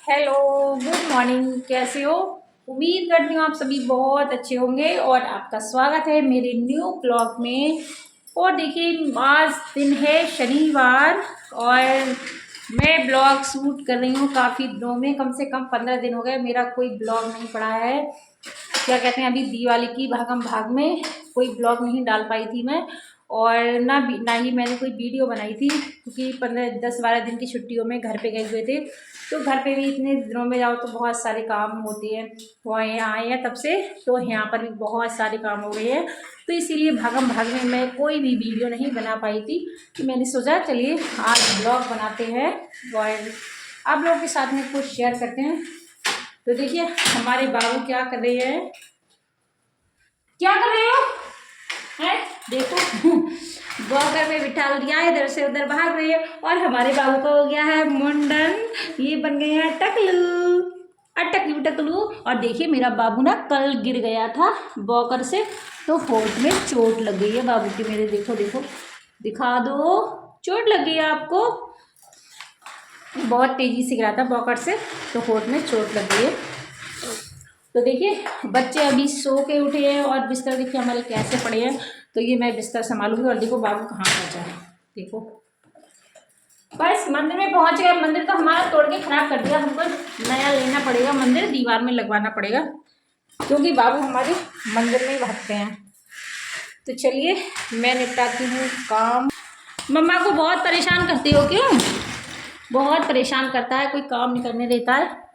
Hello, good morning. कैसे हो? उम्मीद करती हूँ आप सभी बहुत अच्छे होंगे और आपका स्वागत है मेरे न्यू ब्लॉग में। और देखिए, आज दिन है शनिवार और मैं ब्लॉग शूट कर रही हूँ काफ़ी दिनों में, कम से कम 15 दिन हो गए मेरा कोई ब्लॉग नहीं पड़ा है। क्या कहते हैं, अभी दिवाली की भागम भाग में कोई ब्लॉग नहीं डाल पाई थी मैं, और ना ही मैंने कोई वीडियो बनाई थी, क्योंकि 10-12 दिन की छुट्टियों में घर पे गए हुए थे। तो घर पे भी इतने दिनों में जाओ तो बहुत सारे काम होते हैं। वो यहाँ आए हैं तब से, तो यहाँ पर भी बहुत सारे काम हो गए हैं, तो इसीलिए भागम भाग में मैं कोई भी वीडियो नहीं बना पाई थी। तो मैंने सोचा चलिए आज ब्लॉग बनाते हैं और आप लोगों के साथ में कुछ शेयर करते हैं। तो देखिए हमारे बाबू क्या कर रहे हैं। क्या कर रहे हो? हैं? देखो वॉकर में बिठा दिया है, इधर से उधर भाग रही है। और हमारे बाबू का हो गया है मुंडन, ये बन गए हैं टकलू। टकलू टकलू। और देखिए मेरा बाबू ना कल गिर गया था वॉकर से, तो होठ में चोट लग गई है बाबू की मेरे। देखो देखो, दिखा दो, चोट लग गई है आपको। बहुत तेजी से गिरा था वॉकर से, तो होठ में चोट लग गई है। तो देखिए बच्चे अभी सो के उठे हैं और बिस्तर देखिए हमारे कैसे पड़े हैं। तो ये मैं बिस्तर संभालूंगी। और देखो बाबू कहाँ पहुँचा है, देखो। बस मंदिर में पहुंच गए। मंदिर तो हमारा तोड़ के खराब कर दिया, हमको नया लेना पड़ेगा, मंदिर दीवार में लगवाना पड़ेगा, क्योंकि बाबू हमारे मंदिर में ही भागते हैं। तो चलिए मैं निपटाती हूँ काम। मम्मा को बहुत परेशान करती हो क्यों? बहुत परेशान करता है, कोई काम नहीं करने देता है।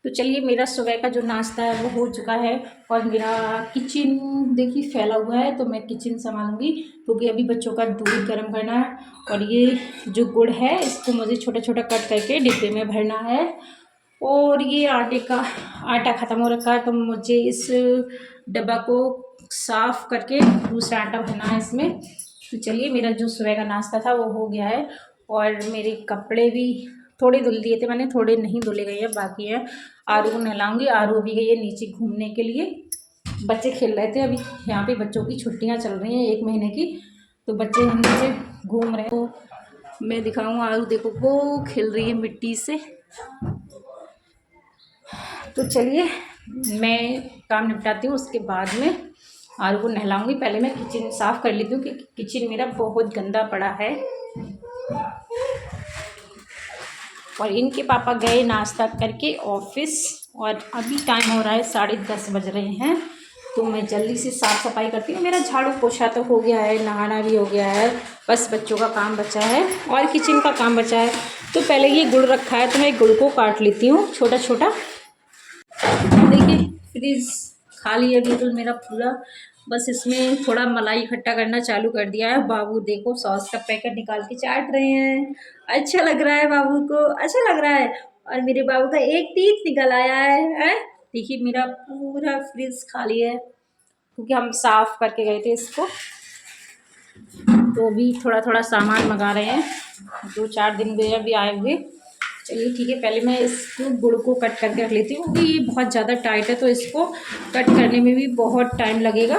तो चलिए मेरा सुबह का जो नाश्ता है वो हो चुका है, और मेरा किचन देखिए फैला हुआ है, तो मैं किचन संभालूंगी, क्योंकि अभी बच्चों का दूध गर्म करना है। और ये जो गुड़ है इसको मुझे छोटा छोटा कट करके डिब्बे में भरना है। और ये आटा ख़त्म हो रखा है, तो मुझे इस डब्बा को साफ़ करके दूसरा आटा भरना है इसमें। तो चलिए मेरा जो सुबह का नाश्ता था वो हो गया है। और मेरे कपड़े भी थोड़े धुल दिए थे मैंने, थोड़े नहीं धुले गए हैं, बाकी है। आरू को नहलाऊंगी। आरू भी गई है नीचे घूमने के लिए। बच्चे खेल रहे थे, अभी यहाँ पे बच्चों की छुट्टियाँ चल रही हैं 1 महीने की, तो बच्चे नीचे घूम रहे हैं। तो मैं दिखाऊँ, आरू देखो वो खेल रही है मिट्टी से। तो चलिए मैं काम निपटाती हूँ, उसके बाद में आरू को नहलाऊंगी। पहले मैं किचन साफ़ कर लेती हूँ, क्योंकि किचन मेरा बहुत गंदा पड़ा है। और इनके पापा गए नाश्ता करके ऑफिस, और अभी टाइम हो रहा है 10:30 बज रहे हैं। तो मैं जल्दी से साफ़ सफाई करती हूँ। मेरा झाड़ू पोछा तो हो गया है, नहाना भी हो गया है, बस बच्चों का काम बचा है और किचन का काम बचा है। तो पहले ये गुड़ रखा है, तो मैं गुड़ को काट लेती हूँ छोटा छोटा। देखिए फ्रिज खाली है बिल्कुल मेरा पूरा, बस इसमें थोड़ा मलाई इकट्ठा करना चालू कर दिया है। बाबू देखो सॉस का पैकेट निकाल के चाट रहे हैं। अच्छा लग रहा है बाबू को, अच्छा लग रहा है। और मेरे बाबू का एक टीथ निकल आया है। देखिए मेरा पूरा फ्रिज खाली है, क्योंकि हम साफ करके गए थे इसको। तो अभी थोड़ा थोड़ा सामान मंगा रहे हैं, 2-4 दिन हुए अभी आए हुए। चलिए ठीक है, पहले मैं इस गुड़ को कट करके रख लेती हूँ, क्योंकि ये बहुत ज़्यादा टाइट है, तो इसको कट करने में भी बहुत टाइम लगेगा।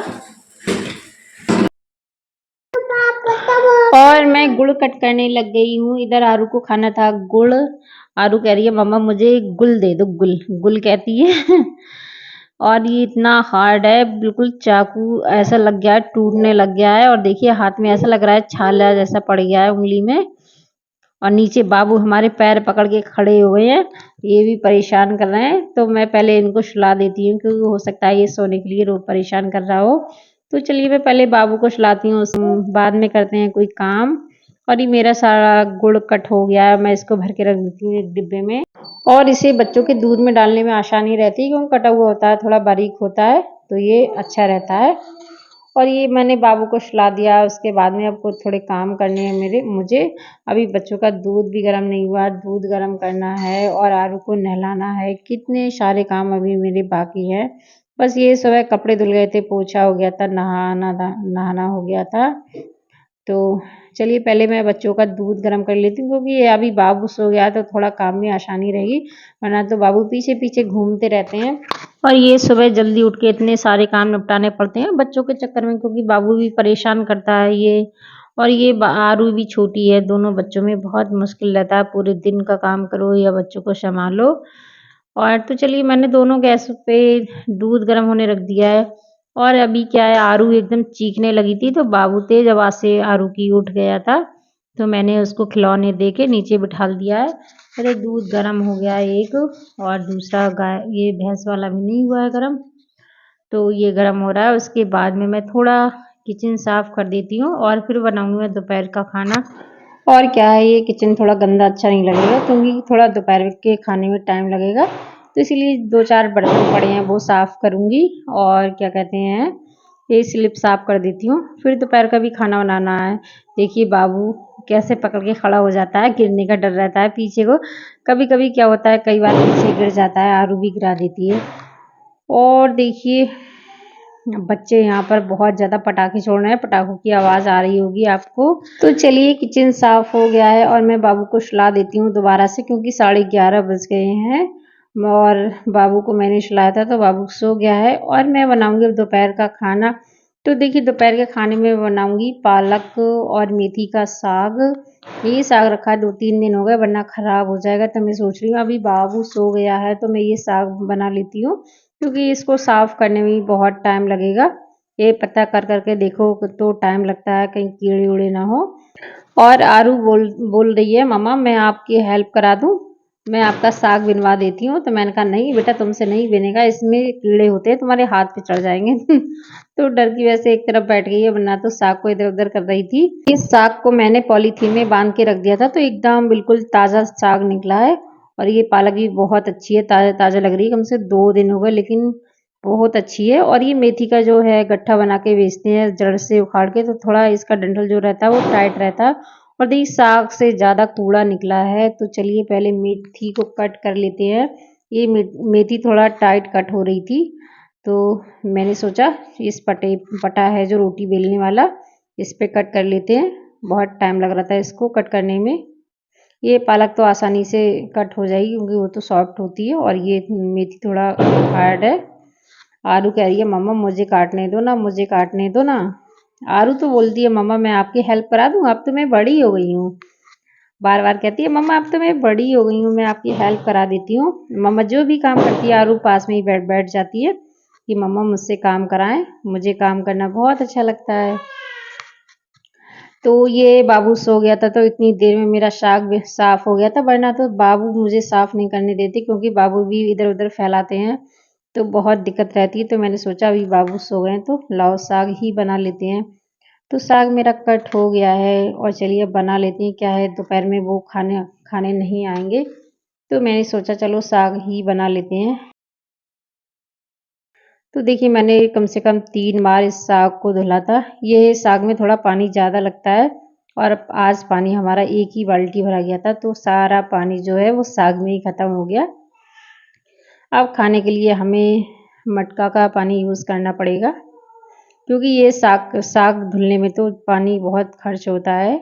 और मैं गुड़ कट करने लग गई हूँ। इधर आरू को खाना था गुड़। आरू कह रही है मम्मा मुझे गुल दे दो, गुल गुल कहती है। और ये इतना हार्ड है, बिल्कुल चाकू ऐसा लग गया है, टूटने लग गया है। और देखिए हाथ में ऐसा लग रहा है छाला जैसा पड़ गया है उंगली में। और नीचे बाबू हमारे पैर पकड़ के खड़े हुए हैं, ये भी परेशान कर रहे हैं। तो मैं पहले इनको सुला देती हूँ, क्योंकि हो सकता है ये सोने के लिए रोज परेशान कर रहा हो। तो चलिए मैं पहले बाबू को सुलाती हूँ, बाद में करते हैं कोई काम। और ये मेरा सारा गुड़ कट हो गया है, मैं इसको भर के रख देती हूँ एक डिब्बे में। और इसे बच्चों के दूध में डालने में आसानी रहती है, क्योंकि कटा हुआ होता है, थोड़ा बारीक होता है, तो ये अच्छा रहता है। और ये मैंने बाबू को सुला दिया। उसके बाद में अब कुछ थोड़े काम करने हैं मुझे। अभी बच्चों का दूध भी गर्म नहीं हुआ, दूध गर्म करना है और आरू को नहलाना है। कितने सारे काम अभी मेरे बाकी हैं। बस ये सुबह कपड़े धुल गए थे, पोछा हो गया था, नहाना हो गया था। तो चलिए पहले मैं बच्चों का दूध गर्म कर लेती हूँ, क्योंकि ये अभी बाबू सो गया तो थोड़ा काम में आसानी रहेगी, वरना तो बाबू पीछे पीछे घूमते रहते हैं। और ये सुबह जल्दी उठ के इतने सारे काम निपटाने पड़ते हैं बच्चों के चक्कर में, क्योंकि बाबू भी परेशान करता है ये। और ये आरू भी छोटी है, दोनों बच्चों में बहुत मुश्किल रहता है, पूरे दिन का काम करो या बच्चों को संभालो। और तो चलिए मैंने दोनों गैस पे दूध गर्म होने रख दिया है। और अभी क्या है, आरू एकदम चीखने लगी थी तो बाबू तेज आवाज से आरू की उठ गया था, तो मैंने उसको खिलौने दे के नीचे बिठा दिया है। अरे दूध गर्म हो गया है एक, और दूसरा गाय ये भैंस वाला भी नहीं हुआ है गर्म, तो ये गर्म हो रहा है। उसके बाद में मैं थोड़ा किचन साफ कर देती हूँ और फिर बनाऊंगी मैं दोपहर का खाना। और क्या है, ये किचन थोड़ा गंदा अच्छा नहीं लगेगा क्योंकि थोड़ा दोपहर के खाने में टाइम लगेगा, तो इसीलिए 2-4 बर्तन पड़े हैं वो साफ करूंगी। और क्या कहते हैं, ये स्लिप साफ कर देती हूँ, फिर दोपहर का भी खाना बनाना है। देखिए बाबू कैसे पकड़ के खड़ा हो जाता है, गिरने का डर रहता है पीछे को। कभी कभी क्या होता है, कई बार पीछे गिर जाता है, आरू भी गिरा देती है। और देखिए बच्चे यहाँ पर बहुत ज़्यादा पटाखे छोड़ रहे हैं, पटाखों की आवाज़ आ रही होगी आपको। तो चलिए किचन साफ हो गया है और मैं बाबू को सुला देती हूँ दोबारा से, क्योंकि 11:30 बज गए हैं और बाबू को मैंने सुलाया था तो बाबू सो गया है। और मैं बनाऊंगी दोपहर का खाना। तो देखिए दोपहर के खाने में बनाऊंगी पालक और मेथी का साग। ये साग रखा है 2-3 दिन हो गए, वरना खराब हो जाएगा, तो मैं सोच रही हूँ अभी बाबू सो गया है तो मैं ये साग बना लेती हूँ, क्योंकि इसको साफ करने में भी बहुत टाइम लगेगा। ये पता कर करके देखो तो टाइम लगता है, कहीं कीड़े उड़े ना हो। और आरू बोल रही है मम्मा मैं आपकी हेल्प करा दूं, मैं आपका साग बिनवा देती हूँ। तो मैंने कहा नहीं बेटा तुमसे नहीं बिनेगा, इसमें कीड़े होते हैं, तुम्हारे हाथ पे चढ़ जाएंगे। तो डर की वजह से एक तरफ बैठ गई है, वरना तो साग को इधर उधर कर रही थी। इस साग को मैंने पॉलीथीन में बांध के रख दिया था, तो एकदम बिल्कुल ताज़ा साग निकला है। और ये पालक भी बहुत अच्छी है, ताज़ा ताज़ा लग रही है, कम से 2 दिन हो गए लेकिन बहुत अच्छी है। और ये मेथी का जो है गट्ठा बना के बेचते हैं जड़ से उखाड़ के, तो थोड़ा इसका डंठल जो रहता है वो टाइट रहता है। और देखिए साग से ज़्यादा कूड़ा निकला है, तो चलिए पहले मेथी को कट कर लेते हैं। ये मेथी थोड़ा टाइट कट हो रही थी, तो मैंने सोचा इस पटा है जो रोटी बेलने वाला, इस पे कट कर लेते हैं। बहुत टाइम लग रहा था इसको कट करने में। ये पालक तो आसानी से कट हो जाएगी क्योंकि वो तो सॉफ्ट होती है, और ये मेथी थोड़ा हार्ड है। आरू कह रही है मम्मा मुझे काटने दो ना, मुझे काटने दो ना। आरू तो बोलती है मम्मा मैं आपकी हेल्प करा दूँ, अब तो मैं बड़ी हो गई हूँ। बार बार कहती है मम्मा अब तो मैं बड़ी हो गई हूँ, मैं आपकी हेल्प करा देती हूँ। मम्मा जो भी काम करती है आरू पास में ही बैठ बैठ जाती है कि मम्मा मुझसे काम कराएं, मुझे काम करना बहुत अच्छा लगता है। तो ये बाबू सो गया था तो इतनी देर में मेरा साग भी साफ हो गया था, वरना तो बाबू मुझे साफ नहीं करने देते, क्योंकि बाबू भी इधर उधर फैलाते हैं तो बहुत दिक्कत रहती है। तो मैंने सोचा अभी बाबू सो गए तो लाओ साग ही बना लेते हैं। तो साग मेरा कट हो गया है और चलिए अब बना लेते हैं। क्या है दोपहर में वो खाने खाने नहीं आएंगे, तो मैंने सोचा चलो साग ही बना लेते हैं। तो देखिए मैंने कम से कम 3 बार इस साग को धुला था। ये साग में थोड़ा पानी ज़्यादा लगता है, और आज पानी हमारा एक ही बाल्टी भरा गया था, तो सारा पानी जो है वो साग में ही ख़त्म हो गया। अब खाने के लिए हमें मटका का पानी यूज़ करना पड़ेगा, क्योंकि ये साग साग धुलने में तो पानी बहुत खर्च होता है।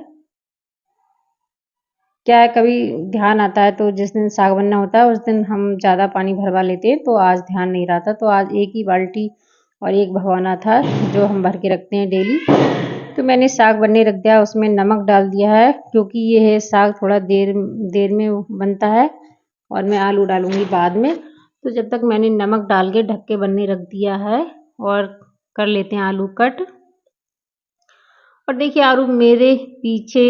क्या है कभी ध्यान आता है तो जिस दिन साग बनना होता है उस दिन हम ज़्यादा पानी भरवा लेते हैं, तो आज ध्यान नहीं रहा था, तो आज एक ही बाल्टी और एक भगोना था जो हम भर के रखते हैं डेली। तो मैंने साग बनने रख दिया, उसमें नमक डाल दिया है क्योंकि ये है साग थोड़ा देर देर में बनता है, और मैं आलू डालूंगी बाद में। तो जब तक मैंने नमक डाल के ढक के बनने रख दिया है, और कर लेते हैं आलू कट। और देखिए आरू मेरे पीछे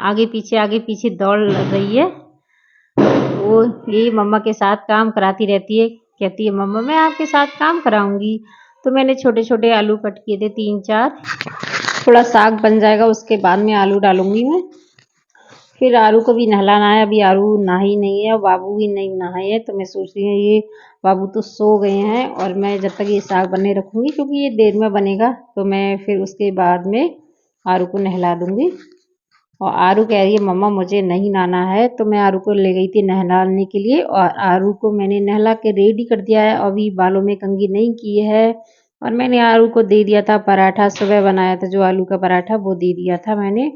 आगे पीछे दौड़ लग रही है, वो यही मम्मा के साथ काम कराती रहती है, कहती है मम्मा मैं आपके साथ काम कराऊंगी। तो मैंने छोटे छोटे आलू कट किए थे 3-4, थोड़ा साग बन जाएगा उसके बाद में आलू डालूंगी मैं। फिर आरू को भी नहलाना है, अभी आरू नहाई नहीं है और बाबू भी नहीं नहाए है, तो मैं सोच रही हूँ ये बाबू तो सो गए हैं और मैं जब तक ये साग बनने रखूँगी, क्योंकि ये देर में बनेगा, तो मैं फिर उसके बाद में आरू को नहला दूँगी। और आरू कह रही है मम्मा मुझे नहीं नहाना है, तो मैं आरू को ले गई थी नहलाने के लिए, और आरू को मैंने नहला के रेडी कर दिया है, अभी बालों में कंघी नहीं की है। और मैंने आरू को दे दिया था पराठा, सुबह बनाया था जो आलू का पराठा वो दे दिया था मैंने।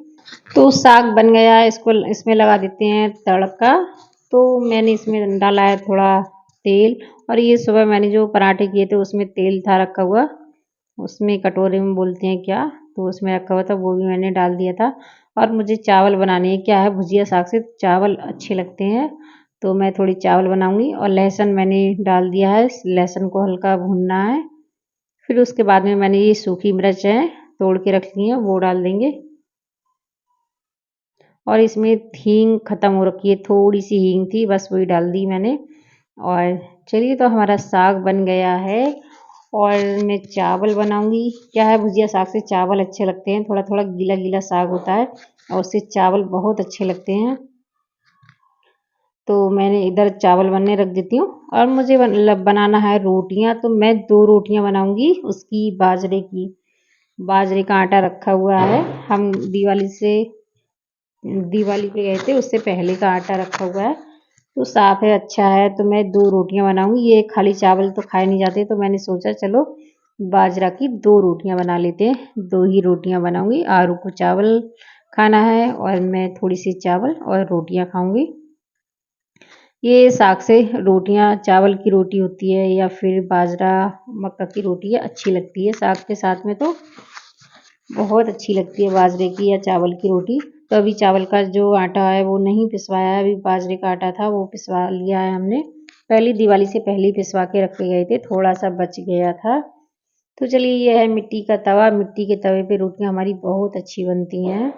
तो साग बन गया है, इसको इसमें लगा देते हैं तड़का। तो मैंने इसमें डाला है थोड़ा तेल, और ये सुबह मैंने जो पराठे किए थे उसमें तेल था रखा हुआ, उसमें कटोरे में बोलते हैं क्या, तो उसमें रखा हुआ था, वो भी मैंने डाल दिया था। और मुझे चावल बनाने हैं, क्या है भुजिया साग से चावल अच्छे लगते हैं, तो मैं थोड़ी चावल बनाऊंगी। और लहसुन मैंने डाल दिया है, लहसुन को हल्का भूनना है। फिर उसके बाद में मैंने ये सूखी मिर्च है तोड़ के रख ली है, वो डाल देंगे। और इसमें हींग ख़त्म हो रखी है, थोड़ी सी हींग थी, बस वही डाल दी मैंने। और चलिए, तो हमारा साग बन गया है और मैं चावल बनाऊंगी। क्या है भुजिया साग से चावल अच्छे लगते हैं, थोड़ा थोड़ा गीला गीला साग होता है और उससे चावल बहुत अच्छे लगते हैं। तो मैंने इधर चावल बनने रख देती हूँ। और मुझे बनाना है रोटियां, तो मैं 2 रोटियां बनाऊंगी उसकी, बाजरे की। बाजरे का आटा रखा हुआ है, हम दिवाली पे गए थे, उससे पहले का आटा रखा हुआ है, तो साफ है, अच्छा है। तो मैं 2 रोटियां बनाऊंगी, ये खाली चावल तो खाए नहीं जाते, तो मैंने सोचा चलो बाजरा की 2 रोटियां बना लेते हैं। 2 ही रोटियां बनाऊंगी, आरू को चावल खाना है और मैं थोड़ी सी चावल और रोटियां खाऊंगी। ये साग से रोटियां, चावल की रोटी होती है या फिर बाजरा मक्का की रोटी है, अच्छी लगती है साग के साथ में, तो बहुत अच्छी लगती है बाजरे की या चावल की रोटी। तो अभी चावल का जो आटा है वो नहीं पिसवाया है, अभी बाजरे का आटा था वो पिसवा लिया है हमने। पहली दिवाली से पहले ही पिसवा के रखे गए थे, थोड़ा सा बच गया था। तो चलिए, ये है मिट्टी का तवा, मिट्टी के तवे पे रोटियां हमारी बहुत अच्छी बनती हैं।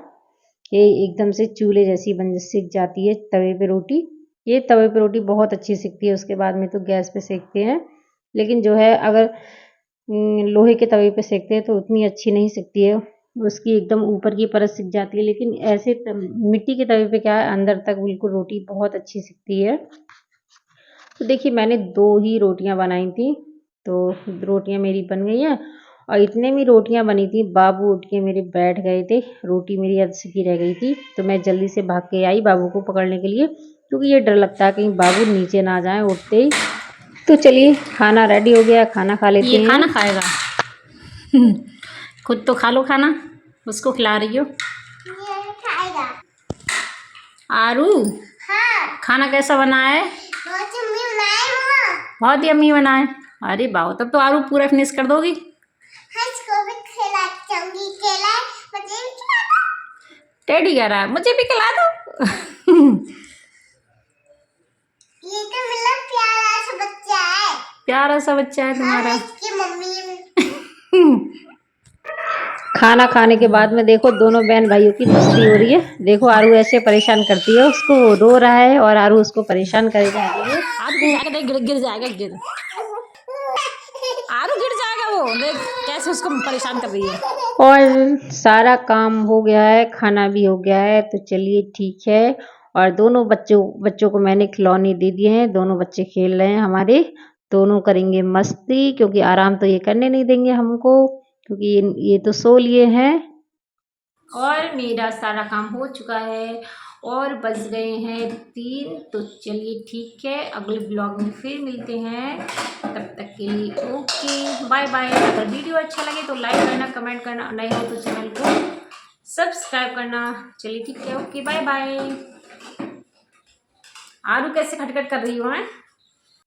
ये एकदम से चूल्हे जैसी बन सिक जाती है तवे पे रोटी। ये तवे पे रोटी बहुत अच्छी सिकती है, उसके बाद में तो गैस पे सेकते हैं। लेकिन जो है, अगर लोहे के तवे पे सेकते हैं तो उतनी अच्छी नहीं सिकती है, उसकी एकदम ऊपर की परत सिक जाती है। लेकिन ऐसे मिट्टी के तवे पे क्या है, अंदर तक बिल्कुल रोटी बहुत अच्छी सिकती है। तो देखिए, मैंने 2 ही रोटियां बनाई थी, तो रोटियां मेरी बन गई हैं। और इतने में रोटियां बनी थी, बाबू उठ के मेरे बैठ गए थे, रोटी मेरी अध सिकी रह गई थी, तो मैं जल्दी से भाग के आई बाबू को पकड़ने के लिए, क्योंकि ये डर लगता है कहीं बाबू नीचे ना जाए उठते ही। तो चलिए, खाना रेडी हो गया, खाना खा लेते हैं। ये खाना खाएगा। खुद तो खा लो खाना, उसको खिला रही हो। खाएगा। आरू, हाँ, खाना कैसा बना है? बहुत यम्मी बनाया मम्मा। बहुत यम्मी बना है। अरे वाह, तब तो आरू पूरा फिनिश कर दोगी। हाँ, इसको भी खिला चाहूंगी, केला मुझे भी खिला दो। टेडी कह रहा है मुझे भी खिला दो। ये तो मेरा प्यारा सा बच्चा है। प्यारा सा बच्चा है हाँ, तुम्हारा। इसकी मम्मी। खाना खाने के बाद में देखो, दोनों बहन भाइयों की मस्ती हो रही है। देखो, आरू ऐसे परेशान करती है उसको, वो रो रहा है और आरू उसको परेशान करे जा रही है। आरू गिर जाएगा, देख गिर जाएगा, आरू गिर जाएगा, वो देख कैसे उसको परेशान कर रही है। और सारा काम हो गया है, खाना भी हो गया है, तो चलिए ठीक है। और दोनों बच्चों को मैंने खिलौने दे दिए हैं, दोनों बच्चे खेल रहे हैं हमारे। दोनों करेंगे मस्ती, क्योंकि आराम तो ये करने नहीं देंगे हमको, क्योंकि ये तो सो लिए हैं। और मेरा सारा काम हो चुका है और बज गए हैं 3। तो चलिए ठीक है, अगले ब्लॉग में फिर मिलते हैं, तब तक के लिए ओके बाय बाय। अगर वीडियो अच्छा लगे तो लाइक करना, कमेंट करना, नए हो तो चैनल को सब्सक्राइब करना। चलिए ठीक है, ओके बाय बाय। आरू कैसे खटखट कर रही हो हैं?